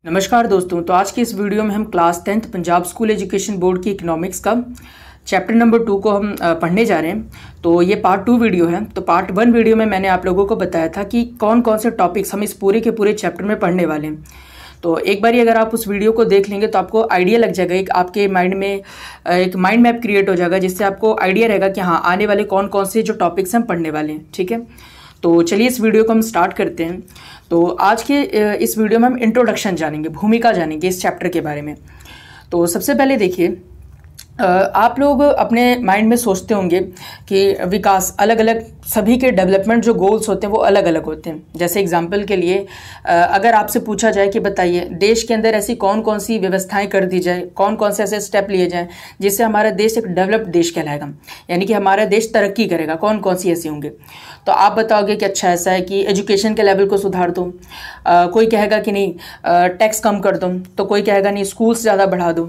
नमस्कार दोस्तों। तो आज की इस वीडियो में हम class 10th Punjab school education board की इकोनॉमिक्स का चैप्टर नंबर 2 को हम पढ़ने जा रहे हैं। तो ये पार्ट 2 वीडियो है। तो पार्ट 1 वीडियो में मैंने आप लोगों को बताया था कि कौन कौन से टॉपिक्स हम इस पूरे के पूरे चैप्टर में पढ़ने वाले हैं। तो एक बार अगर आप उस वीडियो को देख लेंगे तो आपको आइडिया लग जाएगा, एक आपके माइंड में एक माइंड मैप क्रिएट हो जाएगा, जिससे आपको आइडिया रहेगा कि हाँ आने वाले कौन कौन से जो टॉपिक्स हम पढ़ने वाले हैं। ठीक है, तो चलिए इस वीडियो को हम स्टार्ट करते हैं। तो आज के इस वीडियो में हम इंट्रोडक्शन जानेंगे, भूमिका जानेंगे इस चैप्टर के बारे में। तो सबसे पहले देखिए, आप लोग अपने माइंड में सोचते होंगे कि विकास अलग अलग, सभी के डेवलपमेंट जो गोल्स होते हैं वो अलग अलग होते हैं। जैसे एग्जांपल के लिए अगर आपसे पूछा जाए कि बताइए देश के अंदर ऐसी कौन कौन सी व्यवस्थाएं कर दी जाए, कौन कौन से ऐसे स्टेप लिए जाएं जिससे हमारा देश एक डेवलप्ड देश कहलाएगा, यानी कि हमारा देश तरक्की करेगा, कौन कौन सी ऐसी होंगे। तो आप बताओगे कि अच्छा ऐसा है कि एजुकेशन के लेवल को सुधार दो, कोई कहेगा कि नहीं टैक्स कम कर दो, तो कोई कहेगा नहीं स्कूल्स ज़्यादा बढ़ा दो,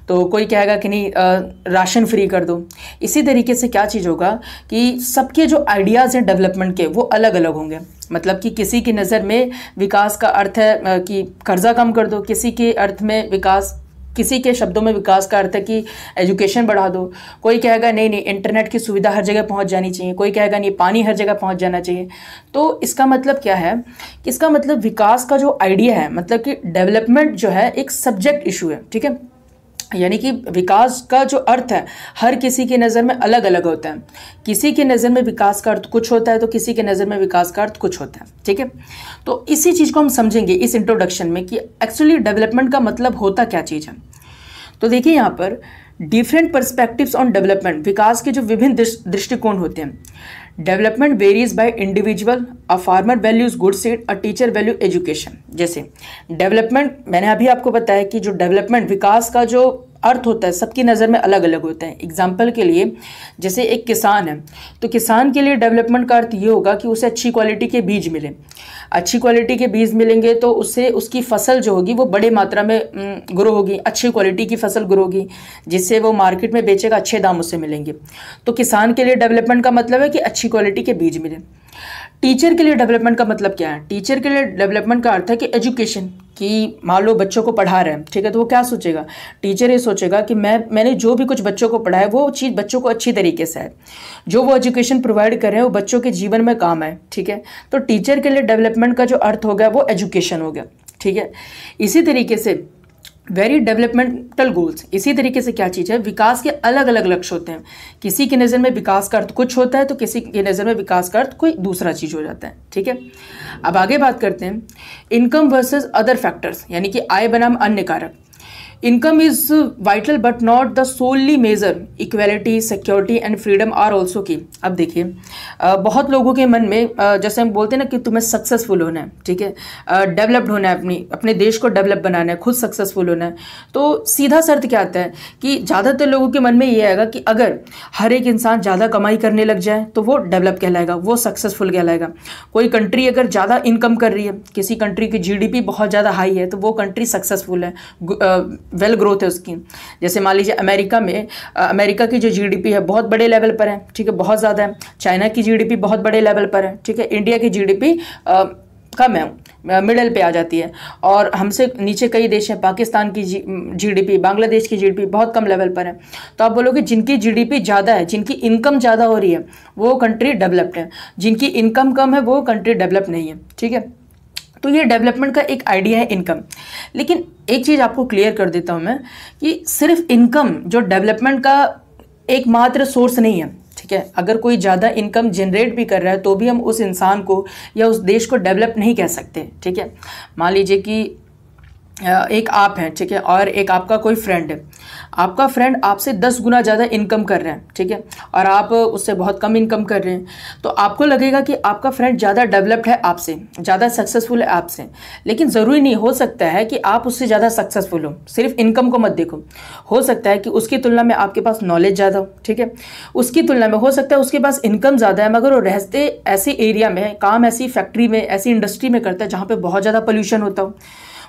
तो कोई कहेगा कि नहीं राशन फ्री कर दो। इसी तरीके से क्या चीज़ होगा कि सबके जो आइडियाज़ हैं डेवलपमेंट के वो अलग अलग होंगे। मतलब कि किसी की नज़र में विकास का अर्थ है कि कर्जा कम कर दो, किसी के अर्थ में विकास, किसी के शब्दों में विकास का अर्थ है कि एजुकेशन बढ़ा दो, कोई कहेगा नहीं नहीं इंटरनेट की सुविधा हर जगह पहुंच जानी चाहिए, कोई कहेगा नहीं पानी हर जगह पहुंच जाना चाहिए। तो इसका मतलब क्या है कि इसका मतलब विकास का जो आइडिया है, मतलब कि डेवलपमेंट जो है एक सब्जेक्ट इशू है। ठीक है, यानी कि विकास का जो अर्थ है हर किसी की नज़र में अलग अलग होता है। किसी की नज़र में विकास का अर्थ कुछ होता है तो किसी की नज़र में विकास का अर्थ कुछ होता है। ठीक है, तो इसी चीज़ को हम समझेंगे इस इंट्रोडक्शन में कि एक्चुअली डेवलपमेंट का मतलब होता क्या चीज़ है। तो देखिए यहाँ पर डिफरेंट पर्सपेक्टिव्स ऑन डेवलपमेंट, विकास के जो विभिन्न दृष्टिकोण होते हैं। Development varies by individual, a farmer values good seed, a teacher value education. जैसे डेवलपमेंट, मैंने अभी आपको बताया कि जो डेवलपमेंट विकास का जो अर्थ होता है सबकी नज़र में अलग अलग होता है। एग्जाम्पल के लिए जैसे एक किसान है, तो किसान के लिए डेवलपमेंट का अर्थ ये होगा कि उसे अच्छी क्वालिटी के बीज मिले। अच्छी क्वालिटी के बीज मिलेंगे तो उससे उसकी फसल जो होगी वो बड़े मात्रा में ग्रो होगी, अच्छी क्वालिटी की फसल ग्रो होगी, जिससे वो मार्केट में बेचेगा, अच्छे दाम उससे मिलेंगे। तो किसान के लिए डेवलपमेंट का मतलब है कि अच्छी क्वालिटी के बीज मिले। टीचर के लिए डेवलपमेंट का मतलब क्या है? टीचर के लिए डेवलपमेंट का अर्थ है कि एजुकेशन, कि मान लो बच्चों को पढ़ा रहे हैं, ठीक है, तो वो क्या सोचेगा? टीचर ये सोचेगा कि मैंने जो भी कुछ बच्चों को पढ़ाया वो चीज़ बच्चों को अच्छी तरीके से है, जो वो एजुकेशन प्रोवाइड कर रहे हैं वो बच्चों के जीवन में काम आए। ठीक है, तो टीचर के लिए डेवलपमेंट का जो अर्थ हो गया वो एजुकेशन हो गया। ठीक है, इसी तरीके से वेरी डेवलपमेंटल गोल्स, इसी तरीके से क्या चीज़ है, विकास के अलग अलग लक्ष्य होते हैं। किसी की नज़र में विकास का अर्थ कुछ होता है तो किसी की नज़र में विकास का अर्थ कोई दूसरा चीज़ हो जाता है। ठीक है, अब आगे बात करते हैं इनकम वर्सेस अदर फैक्टर्स, यानी कि आय बनाम अन्य कारक। Income is vital but not the only major, equality, security and freedom are also key. अब देखिए बहुत लोगों के मन में जैसे हम बोलते हैं ना कि तुम्हें सक्सेसफुल होना है, ठीक है, डेवलप्ड होना है, अपने देश को डेवलप बनाना है, खुद सक्सेसफुल होना है, तो सीधा शर्त क्या आता है कि ज़्यादातर लोगों के मन में ये आएगा कि अगर हर एक इंसान ज़्यादा कमाई करने लग जाए तो वो डेवलप कहलाएगा, वो सक्सेसफुल कहलाएगा। कोई कंट्री अगर ज़्यादा इनकम कर रही है, किसी कंट्री की जीडीपी बहुत ज़्यादा हाई है, तो वो कंट्री सक्सेसफुल है, वेल ग्रोथ है उसकी। जैसे मान लीजिए अमेरिका में, अमेरिका की जो जीडीपी है बहुत बड़े लेवल पर है, ठीक है, बहुत ज़्यादा है। चाइना की जीडीपी बहुत बड़े लेवल पर है, ठीक है। इंडिया की जीडीपी कम है, मिडल पे आ जाती है, और हमसे नीचे कई देश हैं। पाकिस्तान की जीडीपी, बांग्लादेश की जीडीपी बहुत कम लेवल पर है। तो आप बोलोगे जिनकी जीडीपी ज़्यादा है, जिनकी इनकम ज़्यादा हो रही है वो कंट्री डेवलप्ड है, जिनकी इनकम कम है वो कंट्री डेवलप नहीं है। ठीक है, तो ये डेवलपमेंट का एक आइडिया है इनकम। लेकिन एक चीज़ आपको क्लियर कर देता हूँ मैं कि सिर्फ इनकम जो डेवलपमेंट का एकमात्र सोर्स नहीं है। ठीक है, अगर कोई ज़्यादा इनकम जनरेट भी कर रहा है तो भी हम उस इंसान को या उस देश को डेवलप नहीं कह सकते। ठीक है, मान लीजिए कि एक आप हैं, ठीक है, और एक आपका कोई फ्रेंड है। आपका फ्रेंड आपसे 10 गुना ज़्यादा इनकम कर रहे हैं, ठीक है, और आप उससे बहुत कम इनकम कर रहे हैं, तो आपको लगेगा कि आपका फ्रेंड ज़्यादा डेवलप्ड है आपसे, ज़्यादा सक्सेसफुल है आपसे। लेकिन ज़रूरी नहीं, हो सकता है कि आप उससे ज़्यादा सक्सेसफुल हो, सिर्फ इनकम को मत देखो। हो सकता है कि उसकी तुलना में आपके पास नॉलेज ज़्यादा हो, ठीक है, उसकी तुलना में हो सकता है उसके पास इनकम ज़्यादा है, मगर वो रहते ऐसे एरिया में, काम ऐसी फैक्ट्री में, ऐसी इंडस्ट्री में करता है जहाँ पर बहुत ज़्यादा पोल्यूशन होता हो,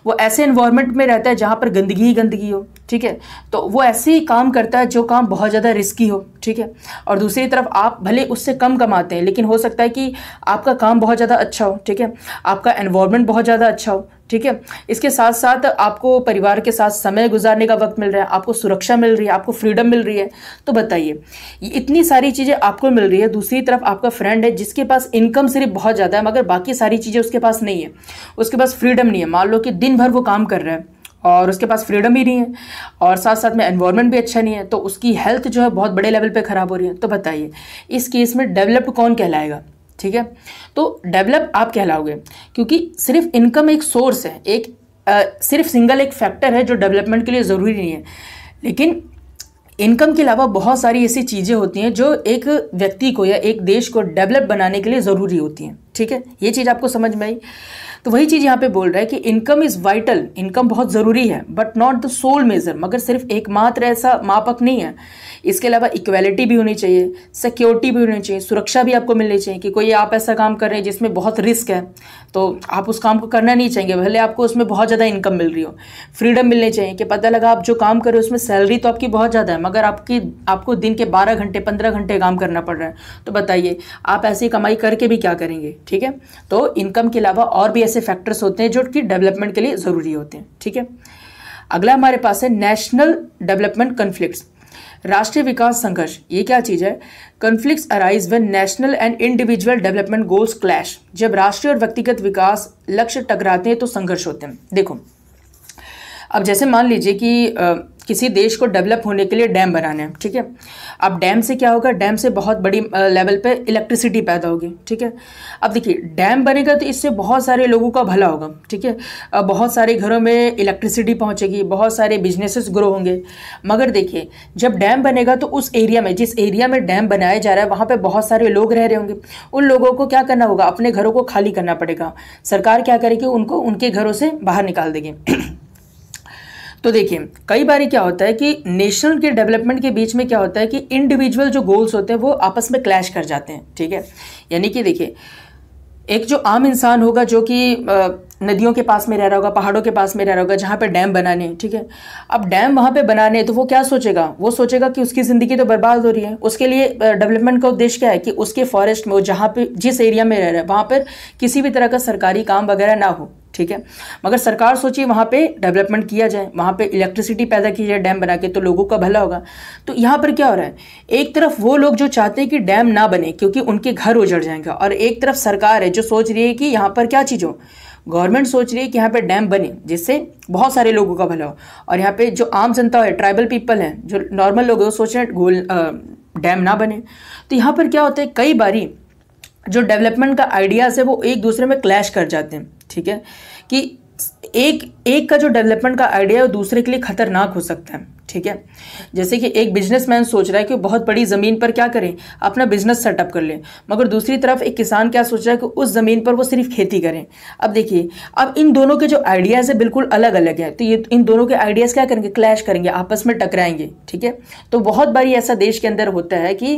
वो ऐसे एनवायरनमेंट में रहता है जहाँ पर गंदगी ही गंदगी हो। ठीक है, तो वो ऐसे ही काम करता है जो काम बहुत ज़्यादा रिस्की हो। ठीक है, और दूसरी तरफ आप भले उससे कम कमाते हैं, लेकिन हो सकता है कि आपका काम बहुत ज़्यादा अच्छा हो। ठीक है, आपका एनवायरनमेंट बहुत ज़्यादा अच्छा हो, ठीक है। इसके साथ साथ आपको परिवार के साथ समय गुजारने का वक्त मिल रहा है, आपको सुरक्षा मिल रही है, आपको फ्रीडम मिल रही है। तो बताइए, ये इतनी सारी चीज़ें आपको मिल रही है, दूसरी तरफ आपका फ्रेंड है जिसके पास इनकम सिर्फ बहुत ज़्यादा है मगर बाकी सारी चीज़ें उसके पास नहीं है, उसके पास फ्रीडम नहीं है। मान लो कि दिन भर वो काम कर रहा है और उसके पास फ्रीडम ही नहीं है और साथ साथ में एनवायरनमेंट भी अच्छा नहीं है, तो उसकी हेल्थ जो है बहुत बड़े लेवल पे ख़राब हो रही है। तो बताइए, इस केस में डेवलप्ड कौन कहलाएगा? ठीक है, तो डेवलप आप कहलाओगे, क्योंकि सिर्फ इनकम एक सोर्स है, एक सिर्फ सिंगल एक फैक्टर है जो डेवलपमेंट के लिए ज़रूरी नहीं है। लेकिन इनकम के अलावा बहुत सारी ऐसी चीज़ें होती हैं जो एक व्यक्ति को या एक देश को डेवलप बनाने के लिए ज़रूरी होती हैं। ठीक है, ये चीज़ आपको समझ में आई? तो वही चीज़ यहाँ पे बोल रहा है कि इनकम इज़ वाइटल, इनकम बहुत ज़रूरी है but not the sole measure, मगर सिर्फ एकमात्र ऐसा मापक नहीं है। इसके अलावा इक्वालिटी भी होनी चाहिए, सिक्योरिटी भी होनी चाहिए, सुरक्षा भी आपको मिलनी चाहिए कि कोई आप ऐसा काम कर रहे हैं जिसमें बहुत रिस्क है तो आप उस काम को करना नहीं चाहेंगे, भले आपको उसमें बहुत ज़्यादा इनकम मिल रही हो। फ्रीडम मिलनी चाहिए कि पता लगा आप जो काम कर रहे हो उसमें सैलरी तो आपकी बहुत ज़्यादा है मगर आपको दिन के 12 घंटे 15 घंटे काम करना पड़ रहा है। तो बताइए, आप ऐसी कमाई करके भी क्या करेंगे? ठीक है, तो इनकम के अलावा और भी ऐसे फैक्टर्स होते हैं जो कि डेवलपमेंट के लिए ज़रूरी होते हैं। ठीक है, अगला हमारे पास है नेशनल डेवलपमेंट कॉन्फ्लिक्ट्स, राष्ट्रीय विकास संघर्ष। ये क्या चीज़ है? Conflicts arise when national and individual development goals clash, जब राष्ट्रीय और व्यक्तिगत विकास लक्ष्य टकराते हैं तो संघर्ष होते हैं। देखो, अब जैसे मान लीजिए कि किसी देश को डेवलप होने के लिए डैम बनाने हैं। ठीक है, अब डैम से क्या होगा? डैम से बहुत बड़ी लेवल पे इलेक्ट्रिसिटी पैदा होगी। ठीक है, अब देखिए, डैम बनेगा तो इससे बहुत सारे लोगों का भला होगा। ठीक है, बहुत सारे घरों में इलेक्ट्रिसिटी पहुंचेगी, बहुत सारे बिजनेसेस ग्रो होंगे। मगर देखिए, जब डैम बनेगा तो उस एरिया में, जिस एरिया में डैम बनाया जा रहा है वहाँ पर बहुत सारे लोग रह रहे होंगे। उन लोगों को क्या करना होगा? अपने घरों को खाली करना पड़ेगा। सरकार क्या करेगी? उनको उनके घरों से बाहर निकाल देगी। तो देखिए, कई बार क्या होता है कि नेशनल के डेवलपमेंट के बीच में क्या होता है कि इंडिविजुअल जो गोल्स होते हैं वो आपस में क्लैश कर जाते हैं। ठीक है, यानी कि देखिए, एक जो आम इंसान होगा जो कि नदियों के पास में रह रहा होगा, पहाड़ों के पास में रह रहा होगा जहाँ पे डैम बनाने, ठीक है, अब डैम वहाँ पे बनाने तो वो क्या सोचेगा? वो सोचेगा कि उसकी ज़िंदगी तो बर्बाद हो रही है। उसके लिए डेवलपमेंट का उद्देश्य क्या है कि उसके फॉरेस्ट में, वो जहाँ पे जिस एरिया में रह रहा है वहाँ पर किसी भी तरह का सरकारी काम वगैरह ना हो। ठीक है, मगर सरकार सोचिए वहाँ पे डेवलपमेंट किया जाए, वहाँ पे इलेक्ट्रिसिटी पैदा की जाए डैम बना के, तो लोगों का भला होगा। तो यहाँ पर क्या हो रहा है? एक तरफ वो लोग जो चाहते हैं कि डैम ना बने क्योंकि उनके घर उजड़ जाएंगे, और एक तरफ सरकार है जो सोच रही है कि यहाँ पर क्या चीज़ हो, गवर्नमेंट सोच रही है कि यहाँ पे डैम बने जिससे बहुत सारे लोगों का भला हो, और यहाँ पे जो आम जनता है, ट्राइबल पीपल हैं, जो नॉर्मल लोग हैं, वो सोच रहे हैं डैम ना बने। तो यहाँ पर क्या होता है, कई बारी जो डेवलपमेंट का आइडियाज़ है वो एक दूसरे में क्लैश कर जाते हैं। ठीक है, कि एक का जो डेवलपमेंट का आइडिया है वो दूसरे के लिए खतरनाक हो सकता है। ठीक है, जैसे कि एक बिजनेसमैन सोच रहा है कि बहुत बड़ी ज़मीन पर क्या करें, अपना बिजनेस सेटअप कर लें, मगर दूसरी तरफ एक किसान क्या सोच रहा है कि उस ज़मीन पर वो सिर्फ खेती करें। अब देखिए, अब इन दोनों के जो आइडियाज़ है बिल्कुल अलग अलग है, तो ये इन दोनों के आइडियाज़ क्या करेंगे? क्लैश करेंगे, आपस में टकराएंगे। ठीक है, तो बहुत बारी ऐसा देश के अंदर होता है कि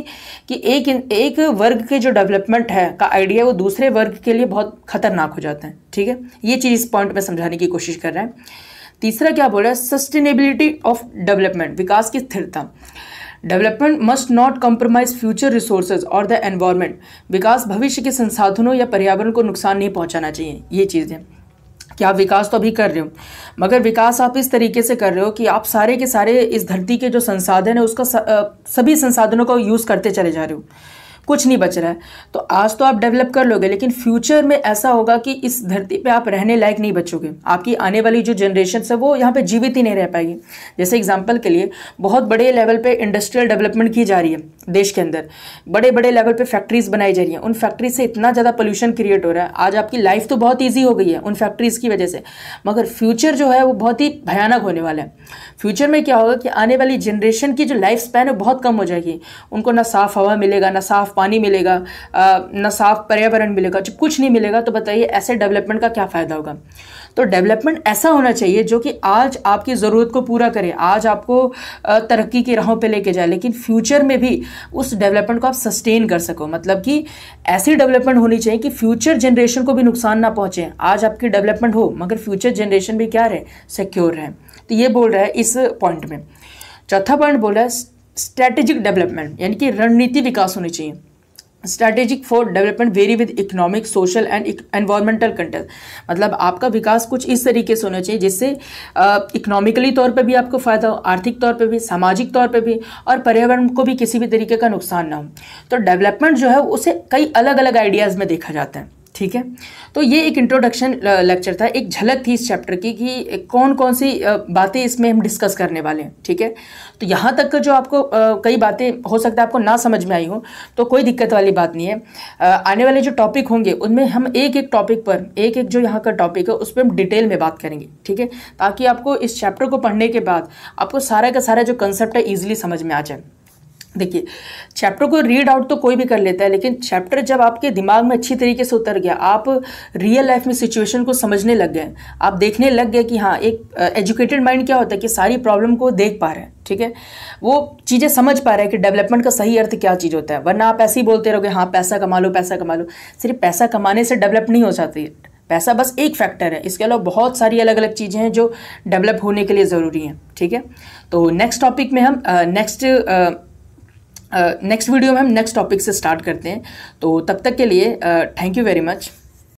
एक वर्ग के जो डेवलपमेंट है का आइडिया वो दूसरे वर्ग के लिए बहुत खतरनाक हो जाता है। ठीक है, ये चीज़ इस पॉइंट में समझाने की कोशिश कर रहा है। तीसरा क्या बोल रहा है? सस्टेनेबिलिटी ऑफ डेवलपमेंट, विकास की स्थिरता। Development must not compromise future resources और द एनवायरनमेंट, विकास भविष्य के संसाधनों या पर्यावरण को नुकसान नहीं पहुंचाना चाहिए। ये चीज़ है कि आप विकास तो अभी कर रहे हो, मगर विकास आप इस तरीके से कर रहे हो कि आप सारे के सारे इस धरती के जो संसाधन है उसका सभी संसाधनों का यूज़ करते चले जा रहे हो, कुछ नहीं बच रहा है। तो आज तो आप डेवलप कर लोगे, लेकिन फ्यूचर में ऐसा होगा कि इस धरती पे आप रहने लायक नहीं बचोगे। आपकी आने वाली जो जनरेशन है वो यहाँ पे जीवित ही नहीं रह पाएगी। जैसे एग्जांपल के लिए, बहुत बड़े लेवल पे इंडस्ट्रियल डेवलपमेंट की जा रही है देश के अंदर, बड़े बड़े लेवल पे फैक्ट्रीज बनाई जा रही हैं, उन फैक्ट्रीज से इतना ज़्यादा पोल्यूशन क्रिएट हो रहा है। आज आपकी लाइफ तो बहुत ईजी हो गई है उन फैक्ट्रीज की वजह से, मगर फ्यूचर जो है वो बहुत ही भयानक होने वाला है। फ्यूचर में क्या होगा कि आने वाली जनरेशन की जो लाइफ स्पैन है बहुत कम हो जाएगी। उनको ना साफ हवा मिलेगा, ना साफ पानी मिलेगा, ना साफ पर्यावरण मिलेगा, जब कुछ नहीं मिलेगा तो बताइए ऐसे डेवलपमेंट का क्या फ़ायदा होगा। तो डेवलपमेंट ऐसा होना चाहिए जो कि आज आपकी ज़रूरत को पूरा करे, आज आपको तरक्की की राहों पे लेके जाए, लेकिन फ्यूचर में भी उस डेवलपमेंट को आप सस्टेन कर सको। मतलब कि ऐसी डेवलपमेंट होनी चाहिए कि फ्यूचर जनरेशन को भी नुकसान ना पहुँचे। आज आपकी डेवलपमेंट हो मगर फ्यूचर जनरेशन भी क्या रहे, सिक्योर रहे। तो ये बोल रहा है इस पॉइंट में। चौथा पॉइंट बोल रहा है स्ट्रैटेजिक डेवलपमेंट, यानी कि रणनीति विकास होनी चाहिए। Strategic for development very with economic, social and environmental context. मतलब आपका विकास कुछ इस तरीके से होना चाहिए जिससे इकोनॉमिकली तौर पे भी आपको फ़ायदा हो, आर्थिक तौर पे भी, सामाजिक तौर पे भी, और पर्यावरण को भी किसी भी तरीके का नुकसान ना हो। तो डेवलपमेंट जो है उसे कई अलग अलग आइडियाज़ में देखा जाता है। ठीक है, तो ये एक इंट्रोडक्शन लेक्चर था, एक झलक थी इस चैप्टर की कि कौन कौन सी बातें इसमें हम डिस्कस करने वाले हैं। ठीक है, तो यहाँ तक जो आपको कई बातें हो सकता है आपको ना समझ में आई हो, तो कोई दिक्कत वाली बात नहीं है। आने वाले जो टॉपिक होंगे उनमें हम एक एक टॉपिक पर, एक एक जो यहाँ का टॉपिक है उस पर हम डिटेल में बात करेंगे। ठीक है, ताकि आपको इस चैप्टर को पढ़ने के बाद आपको सारा का सारा जो कंसेप्ट है ईजिली समझ में आ जाए। देखिए, चैप्टर को रीड आउट तो कोई भी कर लेता है, लेकिन चैप्टर जब आपके दिमाग में अच्छी तरीके से उतर गया, आप रियल लाइफ में सिचुएशन को समझने लग गए, आप देखने लग गए कि हाँ, एक एजुकेटेड माइंड क्या होता है कि सारी प्रॉब्लम को देख पा रहे हैं। ठीक है, वो चीज़ें समझ पा रहे हैं कि डेवलपमेंट का सही अर्थ क्या चीज़ होता है। वरना आप ऐसे ही बोलते रहोगे, हाँ पैसा कमा लो, पैसा कमा लो। सिर्फ पैसा कमाने से डेवलप नहीं हो जाती है, पैसा बस एक फैक्टर है, इसके अलावा बहुत सारी अलग अलग चीज़ें हैं जो डेवलप होने के लिए ज़रूरी हैं। ठीक है, तो नेक्स्ट टॉपिक में हम नेक्स्ट वीडियो में हम नेक्स्ट टॉपिक से स्टार्ट करते हैं। तो तब तक के लिए थैंक यू वेरी मच।